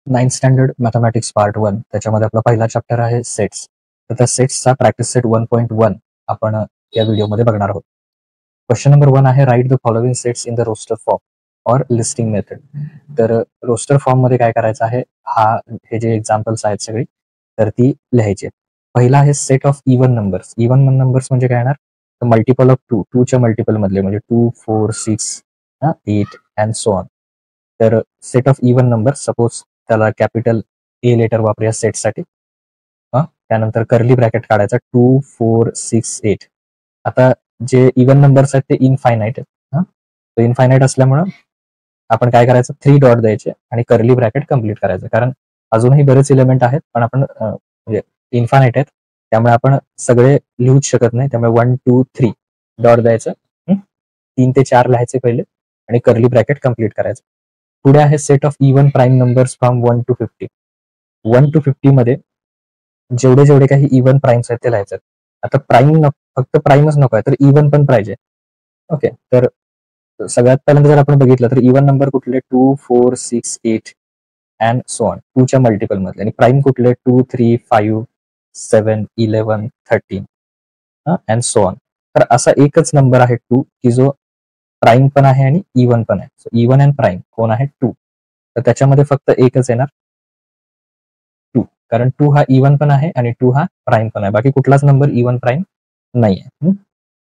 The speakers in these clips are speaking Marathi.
9th स्टँडर्ड मॅथमॅटिक्स पार्ट 1 त्याच्यामध्ये आपला पहिला चॅप्टर आहे सेट्स. तर त्या सेट्सचा प्रॅक्टिस सेट 1.1 आपण या व्हिडिओमध्ये बघणार आहोत. क्वेश्चन नंबर 1 आहे write the following sets in the roster form or listing method. तर रोस्टर फॉर्म मध्ये काय करायचं आहे, हे जे एक्झाम्पल्स आहेत सगळी तर ती लिहायची. पहिला आहे set of even numbers. Even numbers म्हणजे काय येणार, मल्टिपल ऑफ 2 च्या मल्टिपल मधले म्हणजे 2 4 6 8 अँड सो ऑन. तर set of even number, suppose त्याला कॅपिटल ए लेटर वापरूया सेटसाठी. त्यानंतर कर्ली ब्रॅकेट काढायचा 2 4 6 8. आता जे इवन नंबर्स आहेत ते इनफायनाइट आहेत. तो इनफायनाइट असल्यामुळं आपण काय करायचं, 3 डॉट द्यायचे आणि कर्ली ब्रॅकेट कम्प्लीट करायचं, कारण अजूनही बरेच एलिमेंट आहेत पण आपण म्हणजे इन्फायनाइट आहेत त्यामुळे आपण सगळे लिहूच शकत नाही. त्यामुळे 1 2 3 डॉट द्यायचं, 3 ते 4 लिहायचे पहिले आणि कर्ली ब्रॅकेट कम्प्लीट करायचं. पुढे आहे set of even prime numbers from 1 to 50. 1 to 50 मध्ये जेवढे जेवढे काही इवन प्राईम्स आहेत ते लिहायचं. आता प्राईम फक्त प्राईमच नको आहे तर इवन पण पाहिजे. ओके, तर सगळ्यात पहिल्यांदा जर आपण बघितलं तर इवन नंबर कुठले 2 4 6 8 अँड सो ऑन, 2 च्या मल्टिपल मध्ये. आणि प्राईम कुठले 2 3 5 7 11 13 अँड सो ऑन. तर असा एकच नंबर आहे 2 की जो प्राईम पण आहे आणि इवन पण आहे. सो इवन अँड प्राईम कोण आहे 2. तर त्याच्यामध्ये फक्त एकच येणार 2, कारण 2 हा इवन पण आहे आणि 2 हा प्राईम पण आहे. बाकी कुठलाच नंबर इवन प्राईम नाही आहे.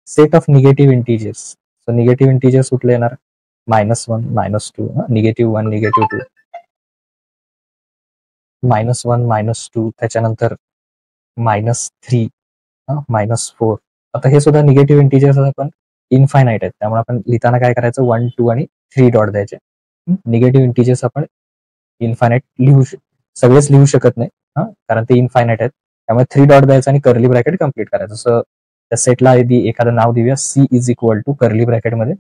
Set of negative integers. So negative integers कुठले येणार, -1 -2, -1 -2, -1 -2, त्याच्यानंतर -3 -4. आता हे सुद्धा निगेटिव्ह इंटिजर्स आपण इनफायनाइट आहेत त्यामुळे आपण लिहिताना काय करायचं, 1 2 आणि 3 डॉट द्यायचे. निगेटिव्ह इंटिजर्स आपण इनफायनाइट सगळेच लिहू शकत नाही कारण ते इनफायनाइट आहेत. त्यामुळे 3 डॉट द्यायचं आणि कर्ली ब्रॅकेट कम्प्लीट करायचं. सो त्या सेटला एखादं नाव देऊया, C is equal to curly ब्रॅकेटमध्ये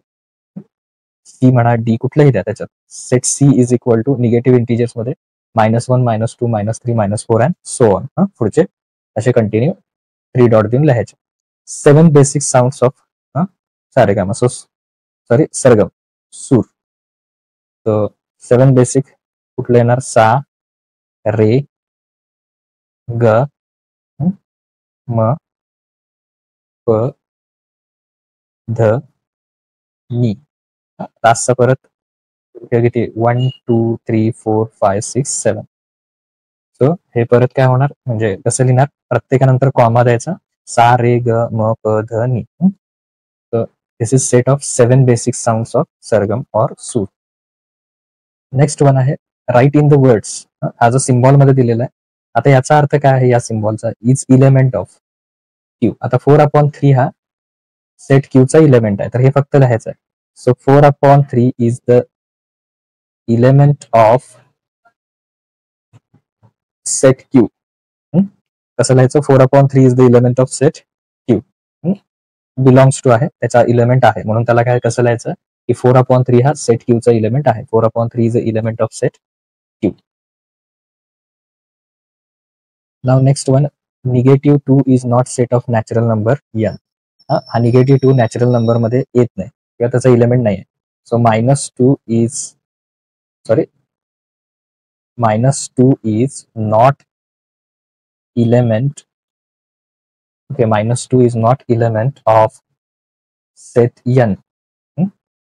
सी म्हणा, डी कुठलंही द्या त्याच्यात. Set C is equal to negative integers मध्ये -1 -2 -3 -4 अँड सो ऑन. पुढचे असे कंटिन्यू 3 डॉट देऊन लिहायचे. 7 बेसिक साऊंड्स ऑफ सारेगामा, सरगम सूर. तर 7 बेसिक कुठलं येणार, सा रे ग म प ध नी. तासचा परत किती 1 2 3 4 5 6 7. सो हे परत काय होणार, म्हणजे कसं लिहिणार, प्रत्येकानंतर कॉमा द्यायचा, सा रे ग म प ध नी. So this is set of 7 basic sounds of सरगम और सूर. नेक्स्ट वन आहे राईट इन द वर्ड्स. हा जो सिम्बॉल मध्ये दिलेला आहे, आता याचा अर्थ काय आहे या सिम्बॉलचा, इज इलेमेंट ऑफ क्यू. आता 4/3 हा सेट क्यूचा इलेमेंट आहे तर हे फक्त लिहायचं आहे. So 4/3 is the element of set Q. कसं लिहायचं, 4/3 is the element of set Q. Belongs to आहे, त्याचा इलेमेंट आहे म्हणून त्याला काय कसं लिहायचं की 4/3 हा सेट क्यूचा इलेमेंट आहे. 4/3 is the element of set Q. Now next one, -2 is not set of natural number n. हा -2 नॅचरल नंबर मध्ये येत नाही किंवा त्याचा इलेमेंट नाही आहे. So -2 is not element. Okay, -2 is not element of set n.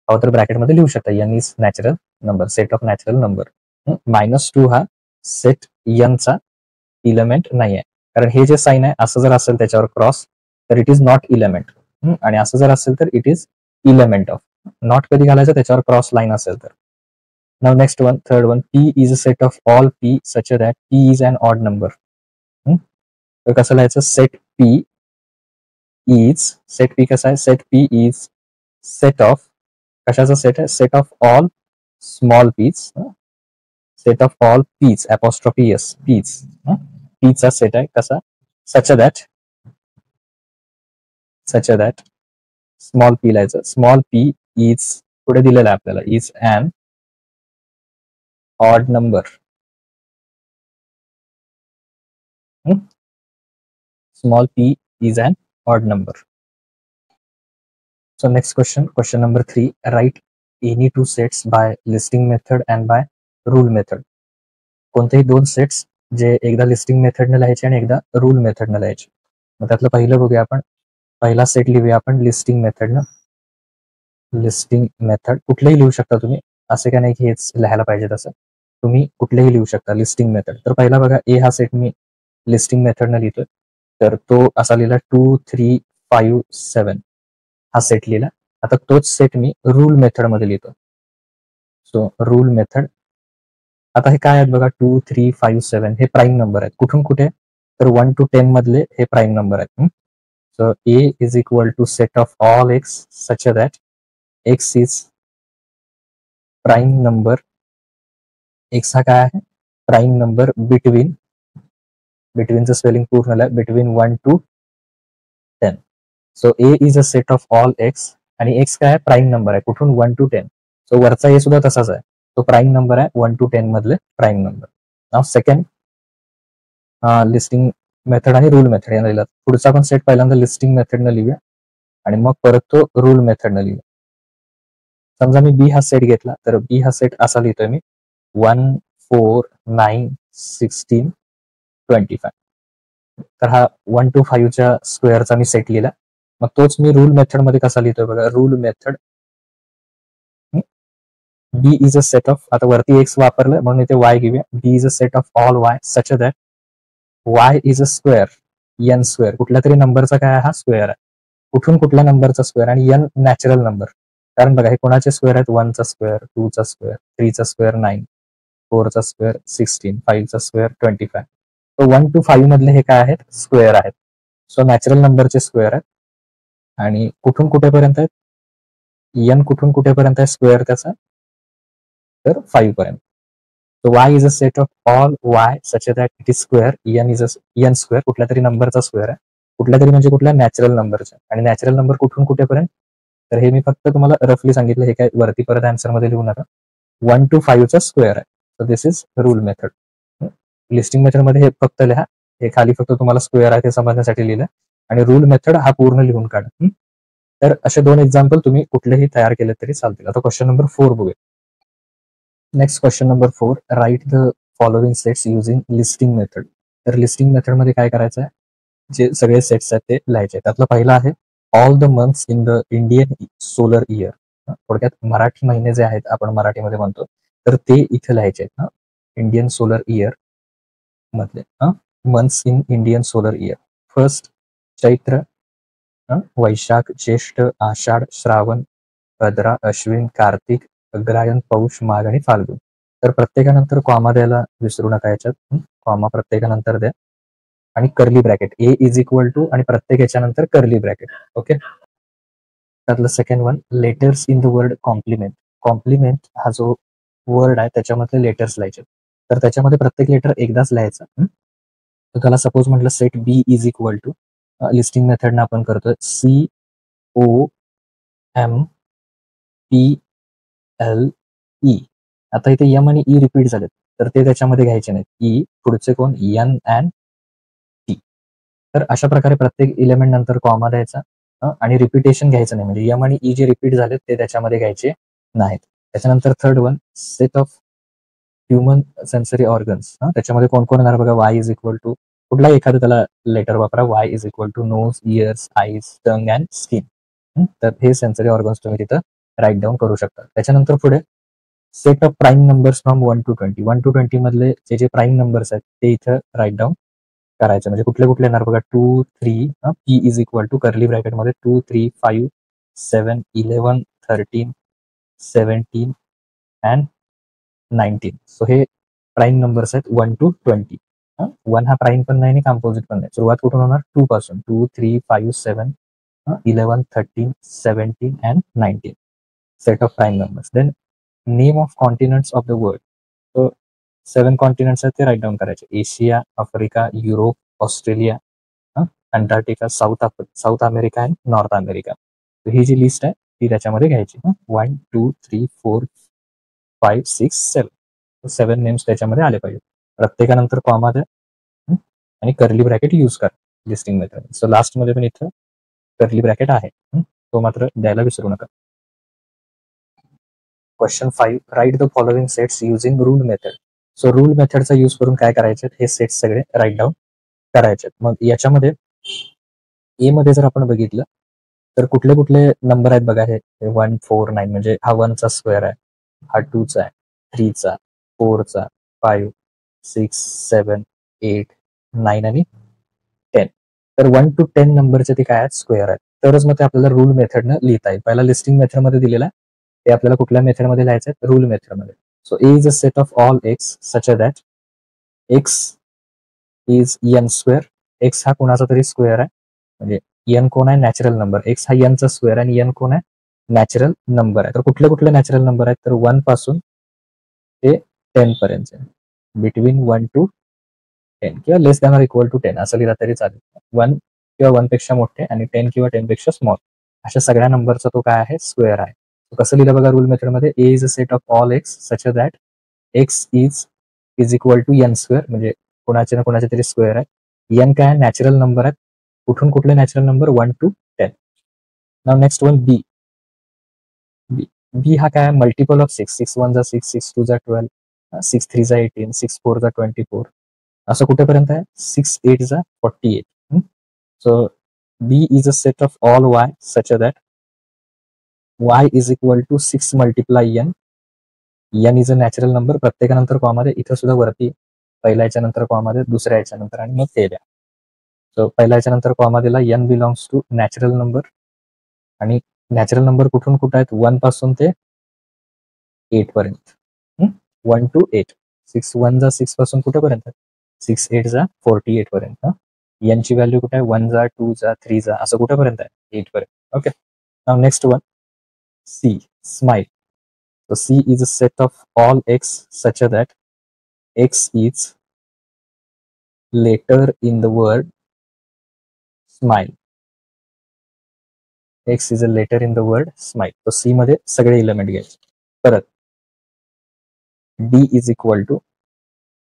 तर ब्रॅकेटमध्ये लिहू शकता, n is natural number, set of natural number. -2 हा सेट n चा इलेमेंट नाही आहे, कारण हे जे साइन आहे असं जर असेल त्याच्यावर क्रॉस तर इट इज नॉट इलेमेंट, आणि असं जर असेल तर it is element of. Not कधी घालायचं, त्याच्यावर क्रॉस लाईन असेल तर. Now next one, third one, p is a set of all p such that p is an odd number. तर कसं लिहायचं, सेट p कसं आहे, set p is set of, कशाचा सेट आहे, set of all small p's. Set of all p's apostrophe S p's. पीचा सेट आहे कसा, सच दॅट स्मॉल पी लिहायचं. स्मॉल पी इज पुढे दिलेलं आहे आपल्याला, is an odd number. Small p is an odd number. So next question number 3, write any two sets by listing method and by rule method. कोणतेही दोन सेट्स जे एकदा लिस्टिंग मेथडने लिहायचे आणि एकदा रूल मेथडने लिहायचे. मग त्यातलं पहिलं बघूया आपण. पहिला सेट लिहूया आपण लिस्टिंग मेथडनं. लिस्टिंग मेथड कुठलेही लिहू शकता तुम्ही, असे काय नाही की हेच लिहायला पाहिजे तसं. तुम्ही कुठलेही लिहू शकता लिस्टिंग मेथड. तर पहिला बघा, ए हा सेट मी लिस्टिंग मेथडनं लिहितोय. तर तो असा लिहिला 2, 3, 5, 7 हा सेट लिहिला. आता तोच सेट मी रूल मेथडमध्ये लिहितो. So rule method. आता हे काय आहेत बघा, 2, 3, 5, 7 हे प्राईम नंबर आहेत. कुठून कुठे? तर 1 to 10 मधले हे प्राईम नंबर आहेत. So A is equal to set of all x such that x is prime number. X हा काय आहे? प्राईम नंबर बिटवीनचं स्पेलिंग पूर्ण आहे, between 1 to 10. So A is a set of all x आणि एक्स काय आहे? प्राईम नंबर आहे. कुठून? 1 to 10. सो वरचा ए सुद्धा तसाच आहे. तो प्राईम नंबर आहे, 1 to 10 मधले प्राईम नंबर. नाव सेकंड लिस्टिंग मेथड आणि रूल मेथड यांना लिहिला. पुढचा पण सेट पहिल्यांदा लिस्टिंग मेथडनं लिहूया आणि मग परत तो रूल मेथडनं लिहूया. समजा मी बी हा सेट घेतला, तर बी हा सेट असा लिहितोय मी 1, 4, 9, 16, 25. तर हा 1 to 5च्या स्क्वेअरचा मी सेट लिहिला. मग तोच मी रूल मेथडमध्ये कसा लिहितोय बघा, rule method. B is a set of, आता वरती एक्स वापरलं म्हणून इथे वाय घेऊया. B is a set of all Y such that Y is a square N square. कुठल्या तरी नंबरचा काय हा स्क्वेअर आहे. कुठून कुठल्या नंबरचा स्क्वेअर आणि एन नॅचरल नंबर. कारण बघा हे कोणाचे स्क्वेअर आहेत? 1चा स्क्वेअर, 2चा स्क्वेअर, 3चा स्क्वेअर 9, 4चा स्क्वेअर 16, 5चा स्क्वेअर 25. तो 1 to 5 मधले हे काय आहेत? स्क्वेअर आहेत. सो नॅचरल नंबरचे स्क्वेअर आहेत. आणि कुठून कुठेपर्यंत आहेत? एन कुठून कुठेपर्यंत आहे स्क्वेअर त्याचा? तर 5 पर्यंत. So y is a set of all y such that it is square. n square कुठल्या तरी नंबरचा स्क्वेअर आहे. कुठल्या तरी म्हणजे कुठल्या? नॅचरल नंबरचा. आणि नॅचरल नंबर कुठून कुठेपर्यंत? तर हे मी फक्त तुम्हाला रफली सांगितलं, हे काय वरती परत आन्सर मध्ये लिहू नका. 1 to 5चा स्क्वेअर आहे. So this is rule method. Listing method मध्ये हे फक्त लिहा, हे खाली फक्त तुम्हाला स्क्वेअर आहे ते समजण्यासाठी लिहिलं. आणि रूल मेथड हा पूर्ण लिहून काढा. तर असे दोन एक्झाम्पल तुम्ही कुठलेही तयार केले तरी चालतील. आता क्वेश्चन नंबर 4 बघूया. Next question number 4, right the following sets using listing method. तर लिस्टिंग मेथड मध्ये काय करायचं आहे? जे सगळे सेट्स आहेत ते लिहायचे. त्यातलं पहिलं आहे all the months in the Indian solar year. थोडक्यात मराठी महिने जे आहेत आपण मराठीमध्ये म्हणतो, तर ते इथे लिहायचे आहेत. इंडियन सोलर इयर मधले months in Indian solar year. First Chaitra, Vaishakh, Jyeshtha, Ashadh, Shravan, Bhadra, Ashwin, Kartik, अग्रायण, पौष, माघ आणि फाल्गुन. तर प्रत्येकानंतर कॉमा द्यायला विसरू नका याच्यात. कॉमा प्रत्येकानंतर द्या आणि curly bracket A is equal to आणि प्रत्येक याच्यानंतर कर्ली ब्रॅकेट. ओके. त्यातलं second one, letters in the word complement. Complement हा जो वर्ड आहे त्याच्यामधले लेटर्स लिहायचे. तर त्याच्यामध्ये प्रत्येक लेटर एकदाच लिहायचं. तर त्याला सपोज म्हटलं set B is equal to, listing मेथडनं आपण करतोय COMPLE. आता इथे एम आणि ई रिपीट झालेत, तर ते त्याच्यामध्ये घ्यायचे नाहीत. ई पुढचे कोण? N and T. तर अशा प्रकारे प्रत्येक इलेमेंट नंतर कॉमा द्यायचा आणि रिपिटेशन घ्यायचं नाही. म्हणजे एम आणि ई जे रिपीट झालेत ते त्याच्यामध्ये घ्यायचे नाहीत. त्याच्यानंतर third one, set of human sensory organs. त्याच्यामध्ये कोण कोण येणार बघा. वाय इज इक्वल टू कुठला एखादं त्याला लेटर वापरा. Y is equal to nose, ears, eyes, tongue and skin. तर हे सेन्सरी ऑर्गन्स तुम्ही तिथं राईट डाऊन करू शकता. त्याच्यानंतर पुढे set of prime numbers from 1 to 20. 1 to 20 मधले जे प्राईम नंबर्स आहेत ते इथं राईट डाऊन करायचे. म्हणजे कुठले कुठले येणार बघा. 2, 3, P is equal to curly ब्रॅकेटमध्ये 2, 3, 5, 7, 11, 13, 17 अँड 19. सो हे प्राईम नंबर्स आहेत 1 to 20. 1 हा प्राईम पण नाही आणि कंपोजिट पण नाही. सुरुवात कुठून होणार? 2 पासून. 2, 3, 5, 7, 11, 13, 17 and 19. Set of prime numbers. Then name of continents of the world. So 7 continents आहेत ते राईट डाऊन करायचे. Asia, Africa, Europe, Australia, Antarctica, South America and North America. ही जी लिस्ट आहे ती त्याच्यामध्ये घ्यायची. 1, 2, 3, 4, 5, 6, 7. 7 नेम्स त्याच्यामध्ये आले पाहिजे. प्रत्येकानंतर कॉमा द्या आणि कर्ली ब्रॅकेट यूज करा लिस्टिंग मेथड. सो लास्टमध्ये पण इथं कर्ली ब्रॅकेट आहे, तो मात्र द्यायला विसरू नका. Question 5, right the following sets using rule method. So rule मेथडचा यूज करून काय करायचे, हे सेट सगळे राईट डाऊन करायचे. मग याच्यामध्ये ए मध्ये जर आपण बघितलं तर कुठले कुठले नंबर आहेत बघा. हे 1 4 9 म्हणजे हा 1 चा स्क्वेअर आहे, हा 2 चा आहे, 3 चा, 4 चा, 5 6 7 8 9 आणि 10. तर 1 to 10 नंबरचे ते काय आहेत, स्क्वेअर आहेत. तरच मग ते आपल्याला रूल मेथडनं लिहिता येईल. पहिला लिस्टिंग मेथडमध्ये दिलेला आहे, ते आपल्याला कुठल्या मेथडमध्ये लिहायचं आहे, रूल मेथडमध्ये. So A is a set of all x such that x is an square. X हा कोणाचा तरी स्क्वेअर आहे, म्हणजे एन कोण आहे, नॅचरल नंबर. एक्स हा एनचा स्क्वेअर आणि एन कोण आहे, नॅचरल नंबर आहे. तर कुठले कुठले नॅचरल नंबर आहेत, तर 1 पासून ते 10 पर्यंत, बिटवीन 1 to 10 किंवा लेस दॅन ऑर इक्वल टू 10 असं लिहिलं तरी चालेल. 1 किंवा 1 पेक्षा मोठे आणि 10 किंवा 10 पेक्षा स्मॉल अशा सगळ्या नंबरचा तो काय आहे, स्क्वेअर आहे. कसं लिहिलं बघा रूल मेथडमध्ये, A is a set of all x such that x is equal to N square, म्हणजे कोणाचे ना कोणाचे तरी स्क्वेअर आहे. एन काय नॅचरल नंबर आहे, कुठून कुठले नॅचरल नंबर, 1 to 10. नाव नेक्स्ट वन बी. बी हा काय, मल्टिपल ऑफ 6. 6 1 जा 6, 6 2 जा 12, 6 3 जा 18, 6 4 जा 24 असं कुठेपर्यंत आहे, 6 8 जा 48. So B is a set of all Y such that Y is equal to 6 multiply N. N is a natural number. प्रत्येकानंतर कॉमामध्ये इथं सुद्धा वरती पहिल्या याच्या नंतर कॉमामध्ये, दुसऱ्या याच्या नंतर आणि मग ते द्या. सो पहिल्या याच्या नंतर कॉमा दिला, N belongs to natural number. आणि नॅचरल नंबर कुठून कुठं आहेत, 1 पासून ते 8 पर्यंत. 1 to 8. 6 1 जा 6 पासून कुठेपर्यंत, 6 8 जा 48 पर्यंत. यांची व्हॅल्यू कुठे आहे, 1 जा 2 जा 3 जा असं कुठेपर्यंत आहे, 8 पर्यंत. ओके. नाव next one C, smile. So C is a set of all x such that x is later in the word smile. X is a letter in the word smile. So C मध्ये सगळे एलिमेंट घ्यायचे. परत D is equal to,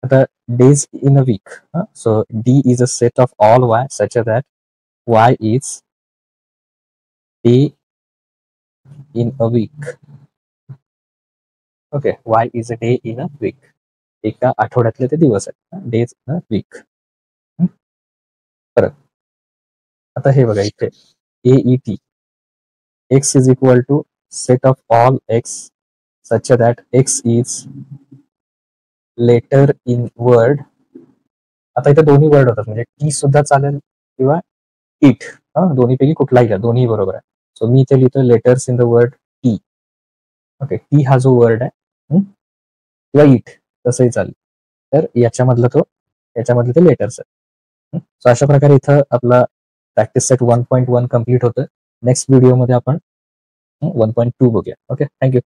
आता days in a week. So D is a set of all y such that y is day in a week. Okay, y is a day in a week. एका आठवड्यातले ते दिवस आहेत, डेज इन अ वीक. परत आता हे बघा इथे AET, x is equal to set of all x such that x is later in word. आता इथे दोन्ही वर्ड होतात, म्हणजे टी सुद्धा चालेल किंवा इट. दोन्हीपैकी कुठलाही घ्या, दोन्ही बरोबर आहे. सो मी इथे लिहितो letters in the word T. Okay, T हा जो वर्ड आहे किंवा इट तसंही चालेल. तर याच्यामधलं ते लेटर्स आहे. सो अशा प्रकारे इथं आपला प्रॅक्टिस सेट 1.1 कम्प्लीट होतं. नेक्स्ट व्हिडिओमध्ये आपण 1.2 बघूया. Okay, thank you.